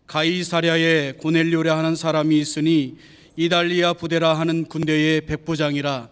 가이사랴에 고넬료라 하는 사람이 있으니 이달리아 부대라 하는 군대의 백부장이라.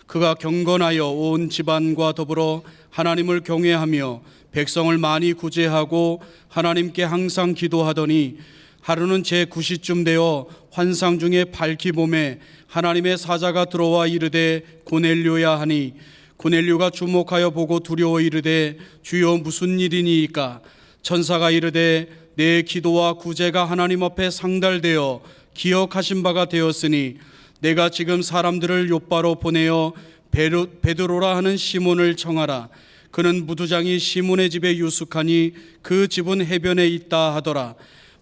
그가 경건하여 온 집안과 더불어 하나님을 경외하며 백성을 많이 구제하고 하나님께 항상 기도하더니, 하루는 제9시쯤 되어 환상 중에 밝히 봄에 하나님의 사자가 들어와 이르되 고넬료야 하니, 고넬료가 주목하여 보고 두려워 이르되 주여 무슨 일이니이까? 천사가 이르되 내 기도와 구제가 하나님 앞에 상달되어 기억하신 바가 되었으니 내가 지금 사람들을 욥바로 보내어 베드로라 하는 시몬을 청하라. 그는 무두장이 시몬의 집에 유숙하니 그 집은 해변에 있다 하더라.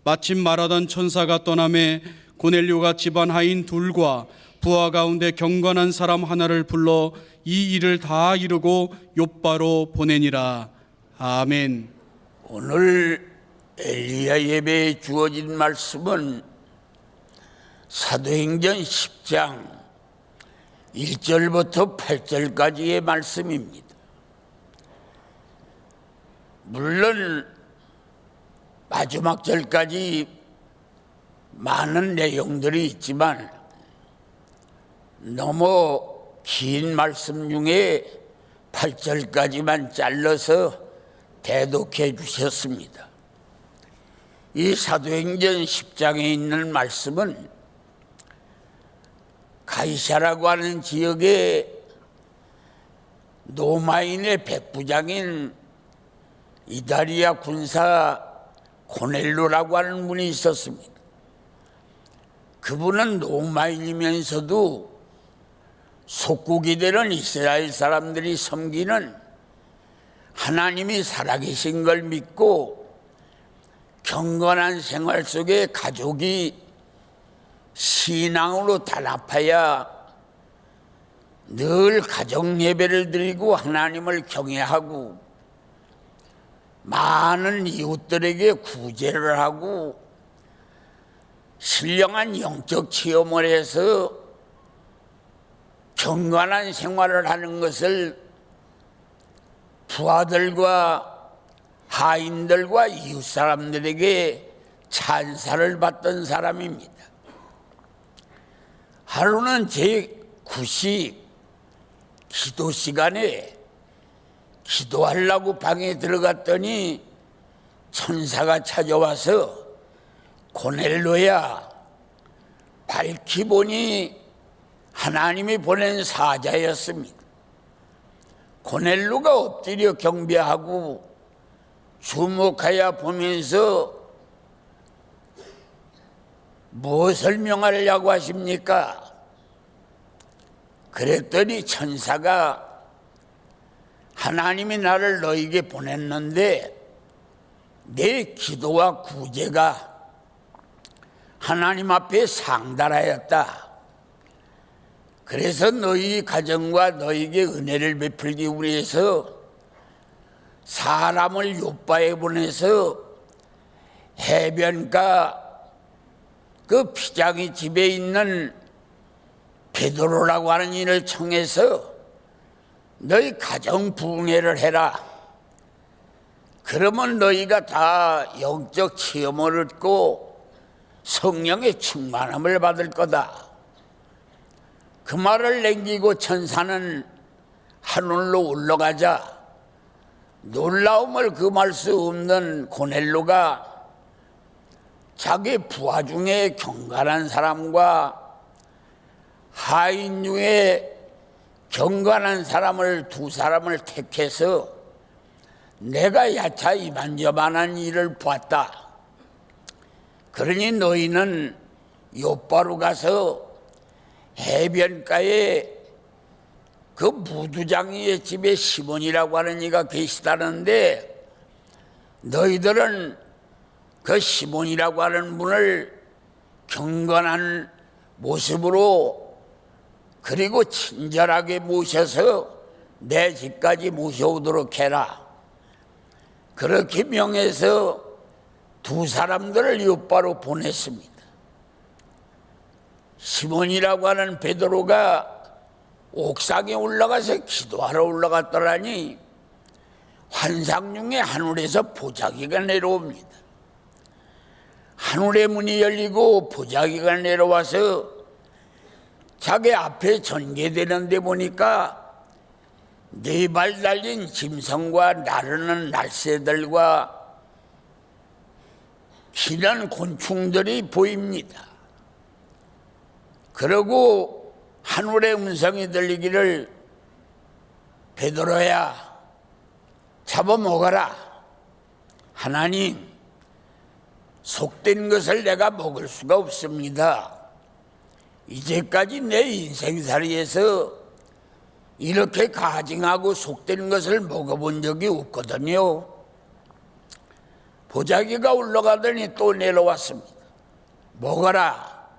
마침 말하던 천사가 떠나매 고넬료가 집안 하인 둘과 부하 가운데 경건한 사람 하나를 불러 이 일을 다 이루고 욥바로 보내니라. 아멘. 오늘 엘리야 예배에 주어진 말씀은 사도행전 10장 1절부터 8절까지의 말씀입니다. 물론 마지막 절까지 많은 내용들이 있지만 너무 긴 말씀 중에 8절까지만 잘라서 대독해 주셨습니다. 이 사도행전 10장에 있는 말씀은 가이사라고 하는 지역에 로마인의 백부장인 이달리아 군사 고넬료라고 하는 분이 있었습니다. 그분은 로마인이면서도 속국이 되는 이스라엘 사람들이 섬기는 하나님이 살아계신 걸 믿고 경건한 생활 속에 가족이 신앙으로 단합하여 늘 가정 예배를 드리고 하나님을 경외하고 많은 이웃들에게 구제를 하고 신령한 영적 체험을 해서 경건한 생활을 하는 것을 부하들과 하인들과 이웃 사람들에게 찬사를 받던 사람입니다. 하루는 제9시 기도 시간에 기도하려고 방에 들어갔더니 천사가 찾아와서 고넬료야, 밝히 보니 하나님이 보낸 사자였습니다. 고넬료가 엎드려 경배하고 주목하여 보면서 무엇을 명하려고 하십니까? 그랬더니 천사가 하나님이 나를 너에게 보냈는데 내 기도와 구제가 하나님 앞에 상달하였다. 그래서 너희 가정과 너에게 은혜를 베풀기 위해서 사람을 욥바에 보내서 해변가 그 피장이 집에 있는 베드로라고 하는 이를 청해서 너희 가정 부흥회를 해라. 그러면 너희가 다 영적 체험을 얻고 성령의 충만함을 받을 거다. 그 말을 남기고 천사는 하늘로 올라가자 놀라움을 금할 수 없는 고넬료가 자기 부하 중에 경건한 사람과 하인 중에 경건한 사람을 두 사람을 택해서 내가 야차 이만저만한 일을 보았다. 그러니 너희는 욥바로 가서 해변가에 그 무두장이의 집에 시몬이라고 하는 이가 계시다는데 너희들은 그 시몬이라고 하는 분을 경건한 모습으로 그리고 친절하게 모셔서 내 집까지 모셔오도록 해라. 그렇게 명해서 두 사람들을 욥바로 보냈습니다. 시몬이라고 하는 베드로가 옥상에 올라가서 기도하러 올라갔더라니 환상 중에 하늘에서 보자기가 내려옵니다. 하늘의 문이 열리고 보자기가 내려와서 자기 앞에 전개되는데 보니까 네 발 달린 짐승과 나르는 날새들과 희는 곤충들이 보입니다. 그러고 하늘의 음성이 들리기를 베드로야 잡아먹어라. 하나님, 속된 것을 내가 먹을 수가 없습니다. 이제까지 내 인생살이에서 이렇게 가증하고 속된 것을 먹어본 적이 없거든요. 보자기가 올라가더니 또 내려왔습니다. 먹어라.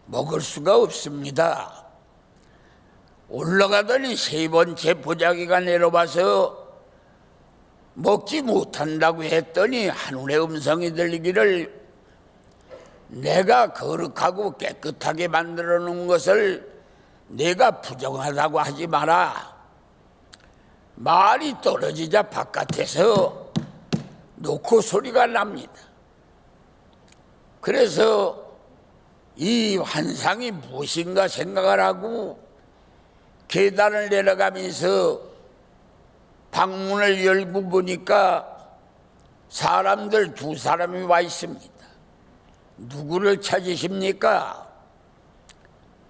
먹을 수가 없습니다. 올라가더니 세 번째 보자기가 내려와서 먹지 못한다고 했더니 하늘의 음성이 들리기를 내가 거룩하고 깨끗하게 만들어 놓은 것을 내가 부정하다고 하지 마라. 말이 떨어지자 바깥에서 놓고 소리가 납니다. 그래서 이 환상이 무엇인가 생각을 하고 계단을 내려가면서 방문을 열고 보니까 사람들 두 사람이 와 있습니다. 누구를 찾으십니까?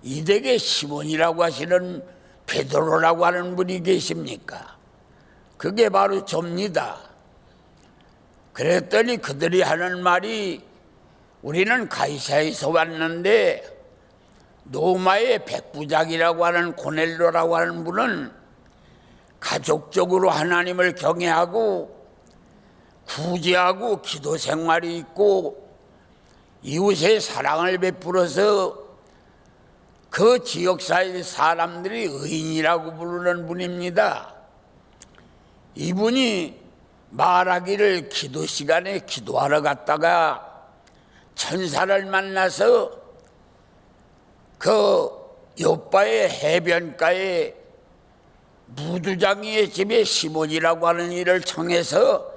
이댁에 시몬이라고 하시는 베드로라고 하는 분이 계십니까? 그게 바로 접니다. 그랬더니 그들이 하는 말이 우리는 가이사에서 왔는데 로마의 백부장이라고 하는 고넬료라고 하는 분은 가족적으로 하나님을 경외하고 구제하고 기도 생활이 있고 이웃의 사랑을 베풀어서 그 지역사회 사람들이 의인이라고 부르는 분입니다. 이분이 말하기를 기도 시간에 기도하러 갔다가 천사를 만나서 그 요바의 해변가에 무두장이의 집에 시몬이라고 하는 일을 청해서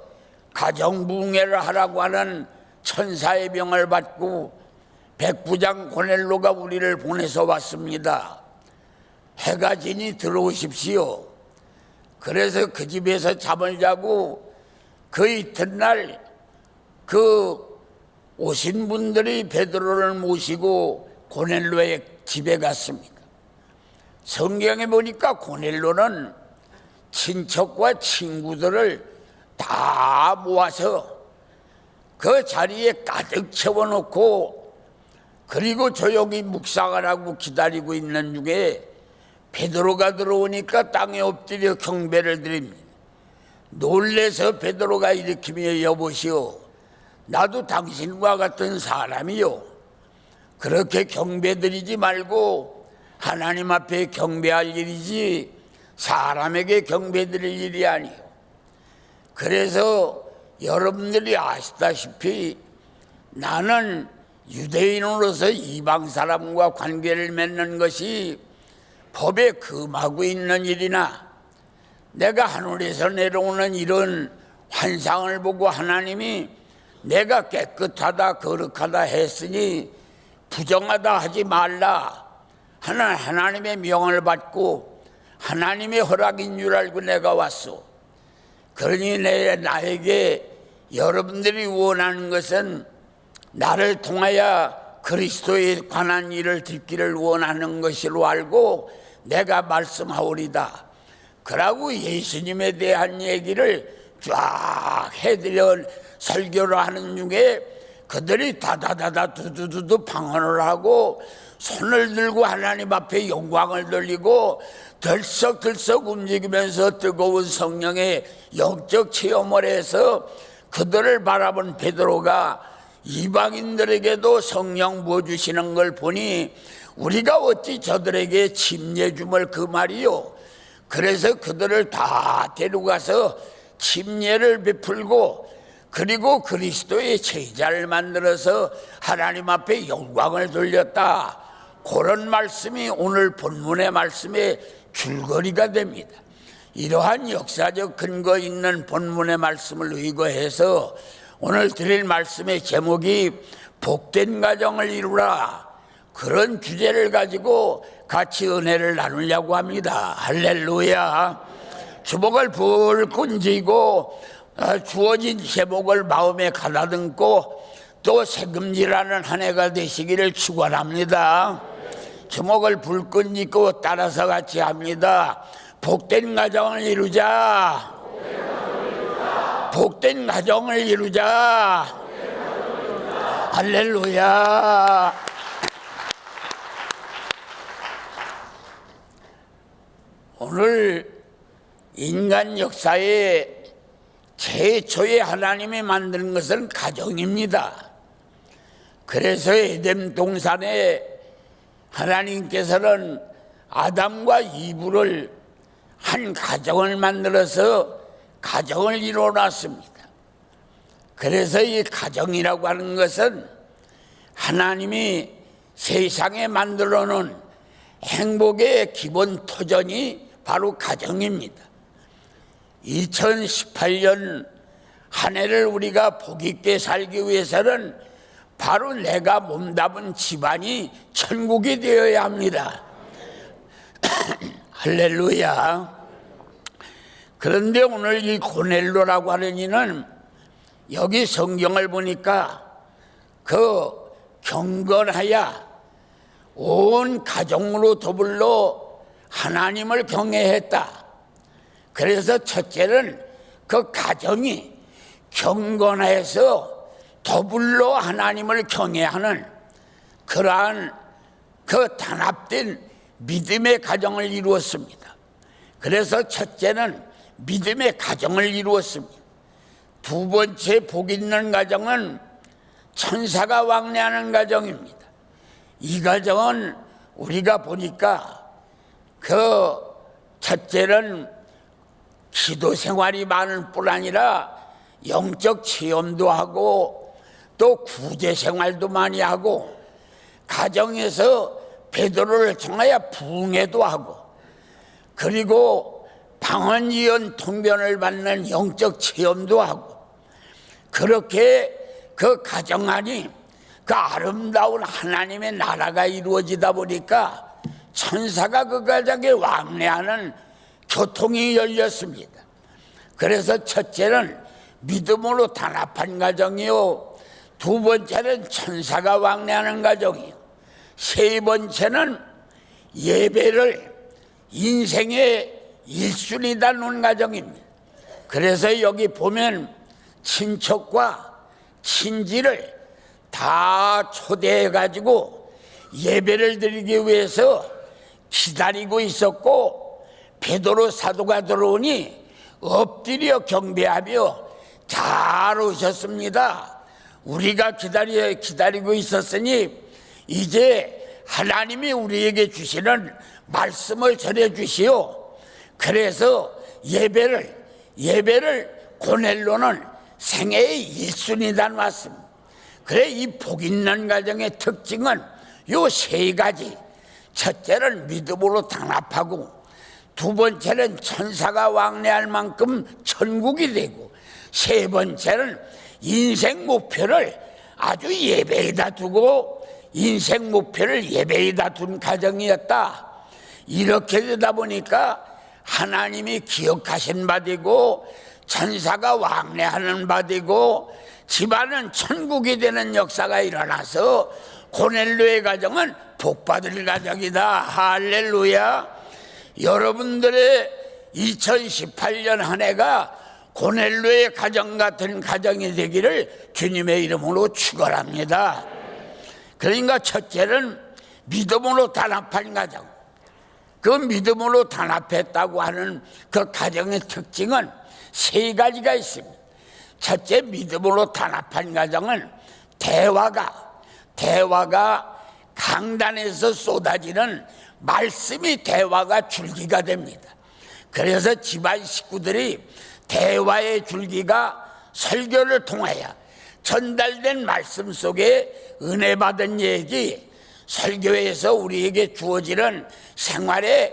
가정부흥회를 하라고 하는 천사의 명을 받고 백부장 고넬로가 우리를 보내서 왔습니다. 해가 지니 들어오십시오. 그래서 그 집에서 잠을 자고 그 이튿날 그 오신 분들이 베드로를 모시고 고넬로의 집에 갔습니다. 성경에 보니까 고넬로는 친척과 친구들을 다 모아서 그 자리에 가득 채워놓고 그리고 조용히 묵상을 하고 기다리고 있는 중에 베드로가 들어오니까 땅에 엎드려 경배를 드립니다. 놀래서 베드로가 일으키며 여보시오, 나도 당신과 같은 사람이요. 그렇게 경배드리지 말고 하나님 앞에 경배할 일이지 사람에게 경배드릴 일이 아니요. 그래서 여러분들이 아시다시피 나는 유대인으로서 이방 사람과 관계를 맺는 것이 법에 금하고 있는 일이나 내가 하늘에서 내려오는 이런 환상을 보고 하나님이 내가 깨끗하다 거룩하다 했으니 부정하다 하지 말라 하는 하나님의 명을 받고 하나님의 허락인 줄 알고 내가 왔소. 그러니 나에게 여러분들이 원하는 것은 나를 통하여 그리스도에 관한 일을 듣기를 원하는 것으로 알고 내가 말씀하오리다. 그러고 예수님에 대한 얘기를 쫙 해드려 설교를 하는 중에 그들이 다다다다 두두두두 방언을 하고 손을 들고 하나님 앞에 영광을 돌리고 들썩들썩 움직이면서 뜨거운 성령의 영적 체험을 해서 그들을 바라본 베드로가 이방인들에게도 성령 부어주시는 걸 보니 우리가 어찌 저들에게 침례 줌을 그 말이요. 그래서 그들을 다 데려가서 침례를 베풀고 그리고 그리스도의 제자를 만들어서 하나님 앞에 영광을 돌렸다. 그런 말씀이 오늘 본문의 말씀의 줄거리가 됩니다. 이러한 역사적 근거 있는 본문의 말씀을 의거해서 오늘 드릴 말씀의 제목이 복된 가정을 이루라, 그런 주제를 가지고 같이 은혜를 나누려고 합니다. 할렐루야. 주먹을 불끈 쥐고 주어진 제목을 마음에 가다듬고 또 새금질하는 한 해가 되시기를 축원합니다. 주먹을 불끈 쥐고 따라서 같이 합니다. 복된 가정을 이루자. 복된 가정을 이루자. 할렐루야. 오늘 인간 역사에 최초에 하나님이 만든 것은 가정입니다. 그래서 에덴 동산에 하나님께서는 아담과 이브를 한 가정을 만들어서 가정을 이루어놨습니다. 그래서 이 가정이라고 하는 것은 하나님이 세상에 만들어 놓은 행복의 기본 토전이 바로 가정입니다. 2018년 한 해를 우리가 복 있게 살기 위해서는 바로 내가 몸담은 집안이 천국이 되어야 합니다. 할렐루야. 그런데 오늘 이 고넬로라고 하는 이는 여기 성경을 보니까 그 경건하야 온 가정으로 더불어 하나님을 경외했다. 그래서 첫째는 그 가정이 경건해서 더불어 하나님을 경외하는 그러한 그 단합된 믿음의 가정을 이루었습니다. 그래서 첫째는 믿음의 가정을 이루었습니다. 두 번째 복 있는 가정은 천사가 왕래하는 가정입니다. 이 가정은 우리가 보니까 그 첫째는 기도 생활이 많을 뿐 아니라 영적 체험도 하고 또 구제 생활도 많이 하고 가정에서 베드로를 통하여 부흥회도 하고 그리고 방언이언 통변을 받는 영적 체험도 하고 그렇게 그 가정 안이 그 아름다운 하나님의 나라가 이루어지다 보니까 천사가 그 가정에 왕래하는 교통이 열렸습니다. 그래서 첫째는 믿음으로 단합한 가정이요, 두 번째는 천사가 왕래하는 가정이요, 세 번째는 예배를 인생의 1순위다 놓은 가정입니다. 그래서 여기 보면 친척과 친지를 다 초대해 가지고 예배를 드리기 위해서 기다리고 있었고, 베드로 사도가 들어오니 엎드려 경배하며 잘 오셨습니다. 우리가 기다리고 있었으니 이제 하나님이 우리에게 주시는 말씀을 전해 주시오. 그래서 예배를 고넬로는 생애의 1순위다 놨습니다. 그래 이 복 있는 가정의 특징은 요 세 가지. 첫째는 믿음으로 단합하고, 두 번째는 천사가 왕래할 만큼 천국이 되고, 세 번째는 인생 목표를 아주 예배에다 두고 인생 목표를 예배에다 둔 가정이었다. 이렇게 되다 보니까 하나님이 기억하신 바 되고 천사가 왕래하는 바 되고 집안은 천국이 되는 역사가 일어나서 고넬로의 가정은 복받을 가정이다. 할렐루야. 여러분들의 2018년 한 해가 고넬로의 가정 같은 가정이 되기를 주님의 이름으로 축원합니다. 그러니까 첫째는 믿음으로 단합한 가정. 그 믿음으로 단합했다고 하는 그 가정의 특징은 세 가지가 있습니다. 첫째, 믿음으로 단합한 가정은 대화가 강단에서 쏟아지는 말씀이 대화가 줄기가 됩니다. 그래서 집안 식구들이 대화의 줄기가 설교를 통하여 전달된 말씀 속에 은혜 받은 얘기, 설교에서 우리에게 주어지는 생활의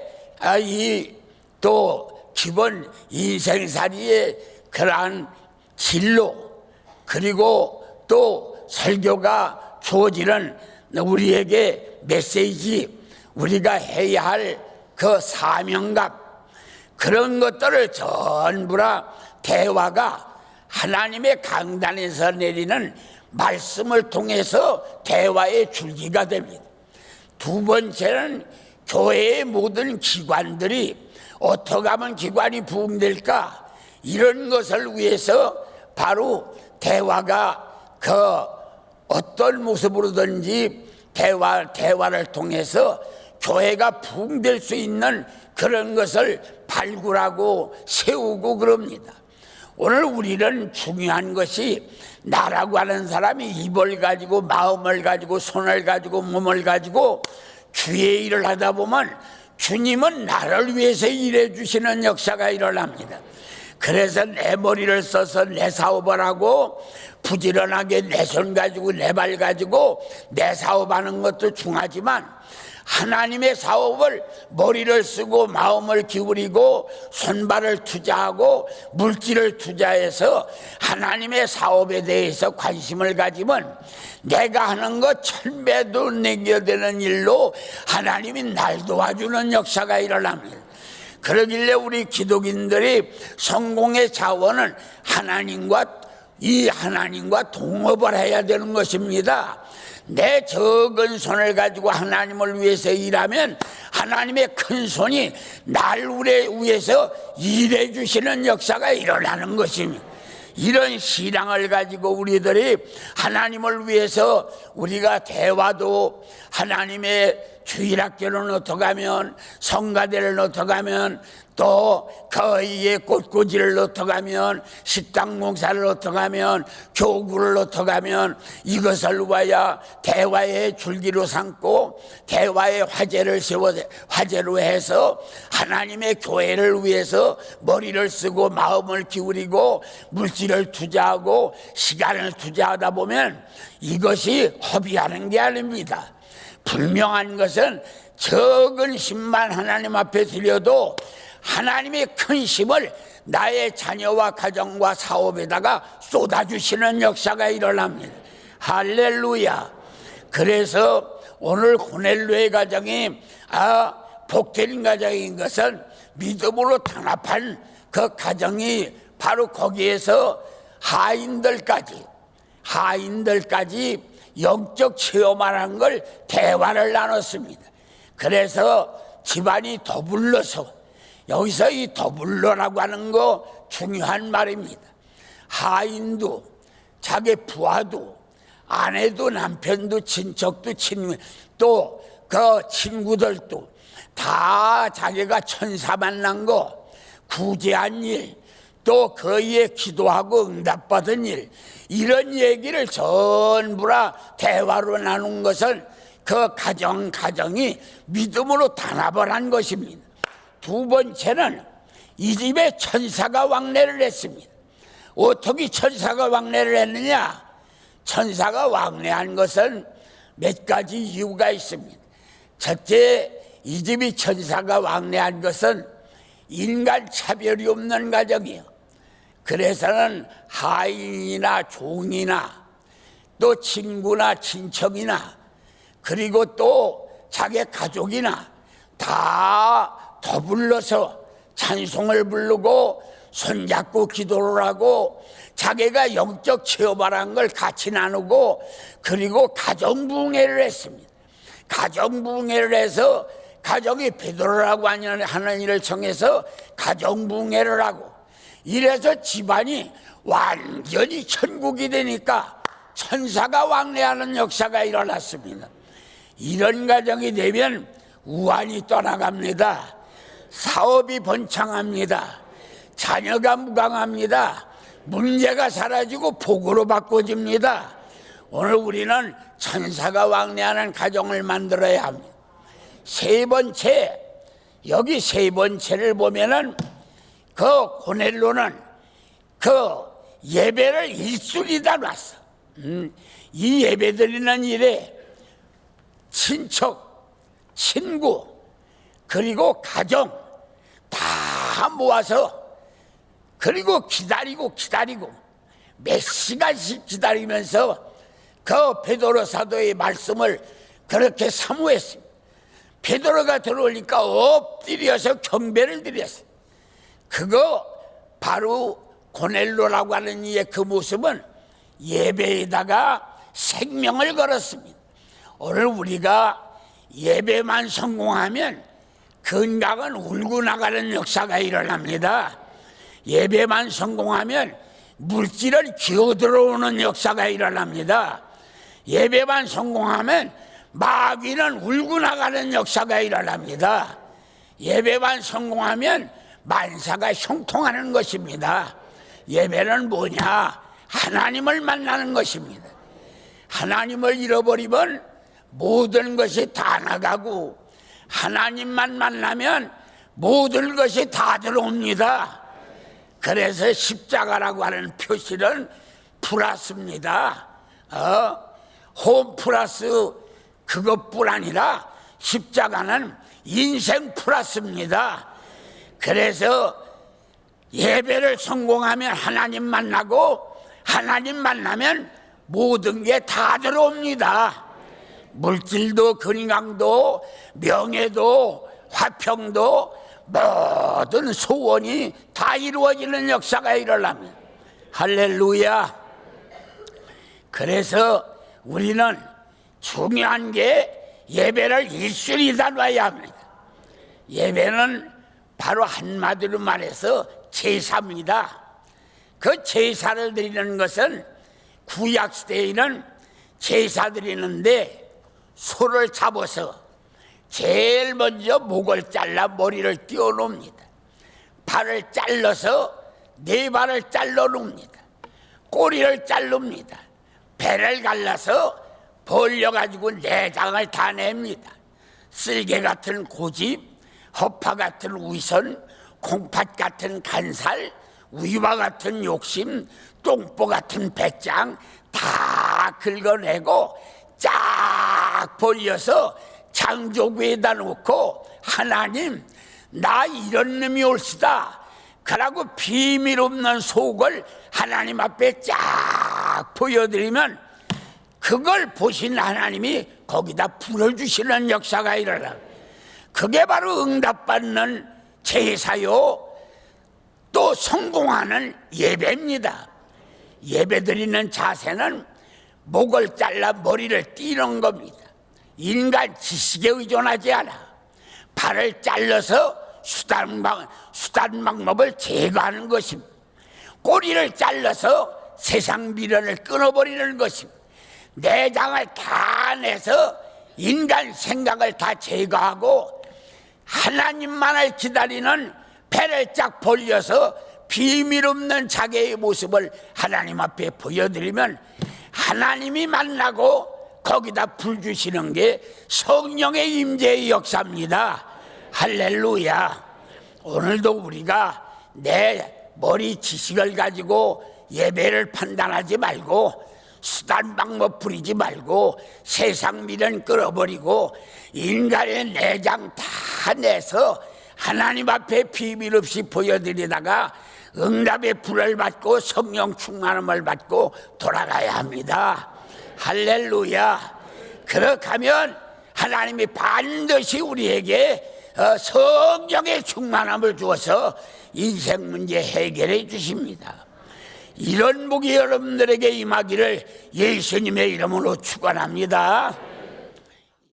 또 기본 인생살이의 그러한 진로, 그리고 또 설교가 주어지는 우리에게 메시지, 우리가 해야 할 그 사명감, 그런 것들을 전부 다 대화가 하나님의 강단에서 내리는 말씀을 통해서 대화의 줄기가 됩니다. 두 번째는 교회의 모든 기관들이 어떻게 하면 기관이 부흥될까, 이런 것을 위해서 바로 대화가 그 어떤 모습으로든지 대화를 통해서 교회가 부흥될 수 있는 그런 것을 발굴하고 세우고 그럽니다. 오늘 우리는 중요한 것이, 나라고 하는 사람이 입을 가지고 마음을 가지고 손을 가지고 몸을 가지고 주의 일을 하다 보면 주님은 나를 위해서 일해 주시는 역사가 일어납니다. 그래서 내 머리를 써서 내 사업을 하고 부지런하게 내 손 가지고 내 발 가지고 내 사업하는 것도 중하지만, 하나님의 사업을 머리를 쓰고 마음을 기울이고 손발을 투자하고 물질을 투자해서 하나님의 사업에 대해서 관심을 가지면 내가 하는 것 1000배도 내겨되는 일로 하나님이 날 도와주는 역사가 일어납니다. 그러길래 우리 기독인들이 성공의 자원은 하나님과 동업을 해야 되는 것입니다. 내 적은 손을 가지고 하나님을 위해서 일하면 하나님의 큰 손이 날 위해서 일해 주시는 역사가 일어나는 것입니다. 이런 신앙을 가지고 우리들이 하나님을 위해서 우리가 대화도, 하나님의 주일학교를 넣어가면, 성가대를 넣어가면, 또 거의의 꽃꽂이를 넣어가면, 식당 봉사를 넣어가면, 교구를 넣어가면, 이것을 위하여 대화의 줄기로 삼고 대화의 화제로 해서 하나님의 교회를 위해서 머리를 쓰고 마음을 기울이고 물질을 투자하고 시간을 투자하다 보면 이것이 허비하는 게 아닙니다. 분명한 것은 적은 힘만 하나님 앞에 드려도 하나님의 큰 힘을 나의 자녀와 가정과 사업에다가 쏟아주시는 역사가 일어납니다. 할렐루야. 그래서 오늘 고넬료의 가정이 복된 가정인 것은 믿음으로 단합한 그 가정이 바로 거기에서 하인들까지 영적 체험하는 걸 대화를 나눴습니다. 그래서 집안이 더불러서, 여기서 이 더불러라고 하는 거 중요한 말입니다. 하인도, 자기 부하도, 아내도, 남편도, 친척도, 또 그 친구들도 다 자기가 천사 만난 거, 구제한 일, 또 거기에 기도하고 응답받은 일, 이런 얘기를 전부 다 대화로 나눈 것은 그 가정이 믿음으로 단합을 한 것입니다. 두 번째는 이 집에 천사가 왕래를 했습니다. 어떻게 천사가 왕래를 했느냐? 천사가 왕래한 것은 몇 가지 이유가 있습니다. 첫째, 이 집이 천사가 왕래한 것은 인간 차별이 없는 가정이에요. 그래서는 하인이나 종이나 또 친구나 친척이나 그리고 또 자기 가족이나 다 더불러서 찬송을 부르고 손잡고 기도를 하고 자기가 영적 체험하는 걸 같이 나누고, 그리고 가정부흥회를 했습니다. 가정부흥회를 해서 가정이 배도라고 하는 일을 청해서 가정부흥회를 하고, 이래서 집안이 완전히 천국이 되니까 천사가 왕래하는 역사가 일어났습니다. 이런 가정이 되면 우환이 떠나갑니다. 사업이 번창합니다. 자녀가 무강합니다. 문제가 사라지고 복으로 바꿔집니다. 오늘 우리는 천사가 왕래하는 가정을 만들어야 합니다. 세 번째, 여기 세 번째를 보면은 그 고넬료는 그 예배를 일순위다 놨어. 이 예배 드리는 일에 친척, 친구, 그리고 가정 다 모아서, 그리고 기다리고 몇 시간씩 기다리면서 그 베드로 사도의 말씀을 그렇게 사모했습니다. 베드로가 들어오니까 엎드려서 경배를 드렸어요. 그거 바로 고넬로라고 하는 이의 그 모습은 예배에다가 생명을 걸었습니다. 오늘 우리가 예배만 성공하면 건강은 울고 나가는 역사가 일어납니다. 예배만 성공하면 물질은 기어들어오는 역사가 일어납니다. 예배만 성공하면 마귀는 울고 나가는 역사가 일어납니다. 예배만 성공하면 만사가 형통하는 것입니다. 예배는 뭐냐? 하나님을 만나는 것입니다. 하나님을 잃어버리면 모든 것이 다 나가고 하나님만 만나면 모든 것이 다 들어옵니다. 그래서 십자가라고 하는 표시는 플러스입니다. 홈 플러스 그것뿐 아니라 십자가는 인생 플러스입니다. 그래서 예배를 성공하면 하나님 만나고 하나님 만나면 모든 게 다 들어옵니다. 물질도 건강도 명예도 화평도 모든 소원이 다 이루어지는 역사가 일어납니다. 할렐루야. 그래서 우리는 중요한 게 예배를 일순위 다뤄야 합니다. 예배는 바로 한마디로 말해서 제사입니다. 그 제사를 드리는 것은 구약시대에는 제사 드리는데 소를 잡아서 제일 먼저 목을 잘라 머리를 띄워 놓습니다. 발을 잘라서 네 발을 잘라 놓습니다. 꼬리를 자릅니다. 배를 갈라서 벌려가지고 내장을 다 냅니다. 쓸개 같은 고집, 허파 같은 위선, 콩팥 같은 간살, 위와 같은 욕심, 똥보 같은 배짱 다 긁어내고 쫙 벌려서 창조구에다 놓고 하나님 나 이런 놈이 올시다 그러고 비밀 없는 속을 하나님 앞에 쫙 보여드리면 그걸 보신 하나님이 거기다 불을 주시는 역사가 일어나. 그게 바로 응답받는 제사요 또 성공하는 예배입니다. 예배드리는 자세는 목을 잘라 머리를 띄는 겁니다. 인간 지식에 의존하지 않아. 발을 잘라서 수단 방법을 제거하는 것입니다. 꼬리를 잘라서 세상 미련을 끊어버리는 것입니다. 내장을 다 내서 인간 생각을 다 제거하고 하나님만을 기다리는 배를 쫙 벌려서 비밀 없는 자기의 모습을 하나님 앞에 보여드리면 하나님이 만나고 거기다 불 주시는 게 성령의 임재의 역사입니다. 할렐루야. 오늘도 우리가 내 머리 지식을 가지고 예배를 판단하지 말고 수단 방법 부리지 말고 세상 미련 끌어버리고 인간의 내장 다 내서 하나님 앞에 비밀 없이 보여드리다가 응답의 불을 받고 성령 충만함을 받고 돌아가야 합니다. 할렐루야. 그렇게 하면 하나님이 반드시 우리에게 성령의 충만함을 주어서 인생 문제 해결해 주십니다. 이런 복이 여러분들에게 임하기를 예수님의 이름으로 축원합니다.